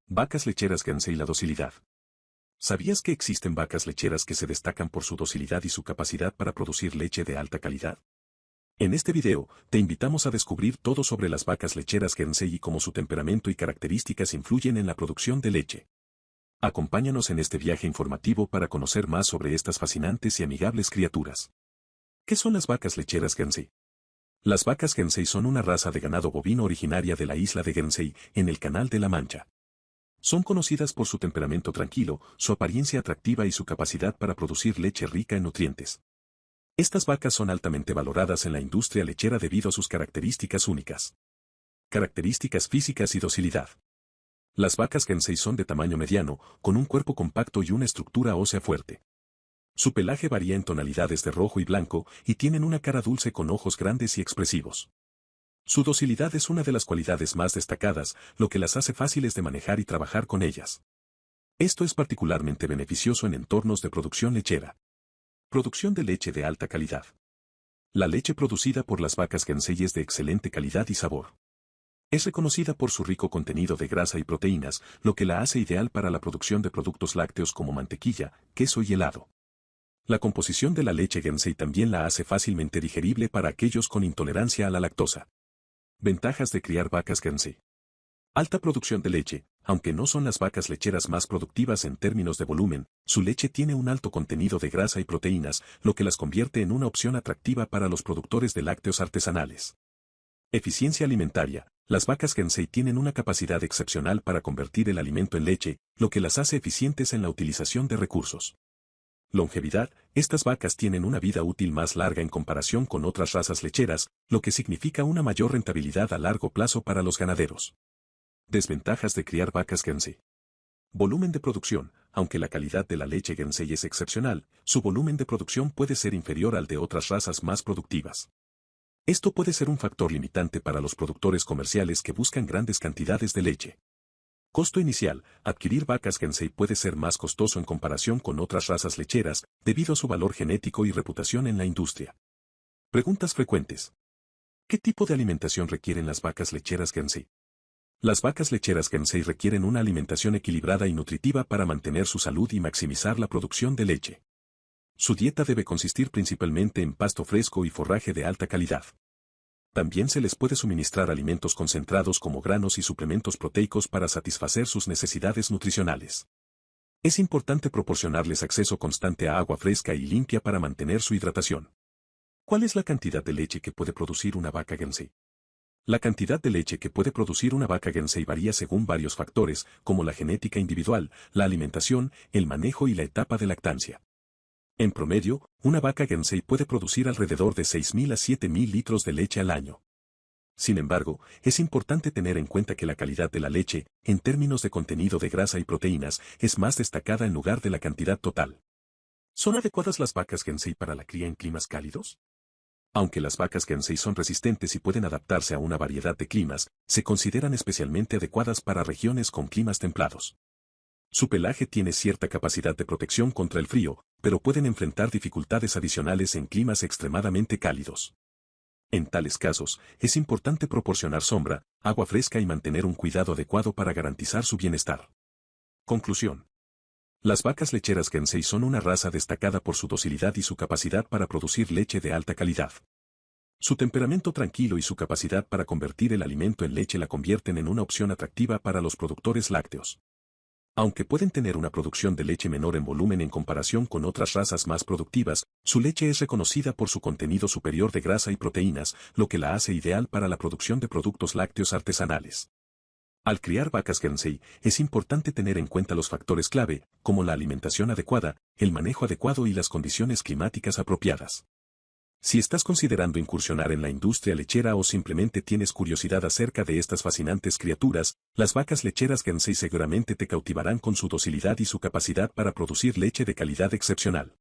Vacas lecheras Guernsey. La docilidad. ¿Sabías que existen vacas lecheras que se destacan por su docilidad y su capacidad para producir leche de alta calidad? En este video, te invitamos a descubrir todo sobre las vacas lecheras Guernsey y cómo su temperamento y características influyen en la producción de leche. Acompáñanos en este viaje informativo para conocer más sobre estas fascinantes y amigables criaturas. ¿Qué son las vacas lecheras Guernsey? Las vacas Guernsey son una raza de ganado bovino originaria de la isla de Guernsey, en el Canal de la Mancha. Son conocidas por su temperamento tranquilo, su apariencia atractiva y su capacidad para producir leche rica en nutrientes. Estas vacas son altamente valoradas en la industria lechera debido a sus características únicas. Características físicas y docilidad. Las vacas Guernsey son de tamaño mediano, con un cuerpo compacto y una estructura ósea fuerte. Su pelaje varía en tonalidades de rojo y blanco y tienen una cara dulce con ojos grandes y expresivos. Su docilidad es una de las cualidades más destacadas, lo que las hace fáciles de manejar y trabajar con ellas. Esto es particularmente beneficioso en entornos de producción lechera. Producción de leche de alta calidad. La leche producida por las vacas Guernsey es de excelente calidad y sabor. Es reconocida por su rico contenido de grasa y proteínas, lo que la hace ideal para la producción de productos lácteos como mantequilla, queso y helado. La composición de la leche Guernsey también la hace fácilmente digerible para aquellos con intolerancia a la lactosa. Ventajas de criar vacas Guernsey. Alta producción de leche. Aunque no son las vacas lecheras más productivas en términos de volumen, su leche tiene un alto contenido de grasa y proteínas, lo que las convierte en una opción atractiva para los productores de lácteos artesanales. Eficiencia alimentaria. Las vacas Guernsey tienen una capacidad excepcional para convertir el alimento en leche, lo que las hace eficientes en la utilización de recursos. Longevidad. Estas vacas tienen una vida útil más larga en comparación con otras razas lecheras, lo que significa una mayor rentabilidad a largo plazo para los ganaderos. Desventajas de criar vacas Guernsey. Volumen de producción. Aunque la calidad de la leche Guernsey es excepcional, su volumen de producción puede ser inferior al de otras razas más productivas. Esto puede ser un factor limitante para los productores comerciales que buscan grandes cantidades de leche. Costo inicial. Adquirir vacas Guernsey puede ser más costoso en comparación con otras razas lecheras, debido a su valor genético y reputación en la industria. Preguntas frecuentes. ¿Qué tipo de alimentación requieren las vacas lecheras Guernsey? Las vacas lecheras Guernsey requieren una alimentación equilibrada y nutritiva para mantener su salud y maximizar la producción de leche. Su dieta debe consistir principalmente en pasto fresco y forraje de alta calidad. También se les puede suministrar alimentos concentrados como granos y suplementos proteicos para satisfacer sus necesidades nutricionales. Es importante proporcionarles acceso constante a agua fresca y limpia para mantener su hidratación. ¿Cuál es la cantidad de leche que puede producir una vaca Guernsey? La cantidad de leche que puede producir una vaca Guernsey varía según varios factores, como la genética individual, la alimentación, el manejo y la etapa de lactancia. En promedio, una vaca Guernsey puede producir alrededor de 6.000 a 7.000 litros de leche al año. Sin embargo, es importante tener en cuenta que la calidad de la leche, en términos de contenido de grasa y proteínas, es más destacada en lugar de la cantidad total. ¿Son adecuadas las vacas Guernsey para la cría en climas cálidos? Aunque las vacas Guernsey son resistentes y pueden adaptarse a una variedad de climas, se consideran especialmente adecuadas para regiones con climas templados. Su pelaje tiene cierta capacidad de protección contra el frío, pero pueden enfrentar dificultades adicionales en climas extremadamente cálidos. En tales casos, es importante proporcionar sombra, agua fresca y mantener un cuidado adecuado para garantizar su bienestar. Conclusión. Las vacas lecheras Guernsey son una raza destacada por su docilidad y su capacidad para producir leche de alta calidad. Su temperamento tranquilo y su capacidad para convertir el alimento en leche la convierten en una opción atractiva para los productores lácteos. Aunque pueden tener una producción de leche menor en volumen en comparación con otras razas más productivas, su leche es reconocida por su contenido superior de grasa y proteínas, lo que la hace ideal para la producción de productos lácteos artesanales. Al criar vacas Guernsey, es importante tener en cuenta los factores clave, como la alimentación adecuada, el manejo adecuado y las condiciones climáticas apropiadas. Si estás considerando incursionar en la industria lechera o simplemente tienes curiosidad acerca de estas fascinantes criaturas, las vacas lecheras Guernsey seguramente te cautivarán con su docilidad y su capacidad para producir leche de calidad excepcional.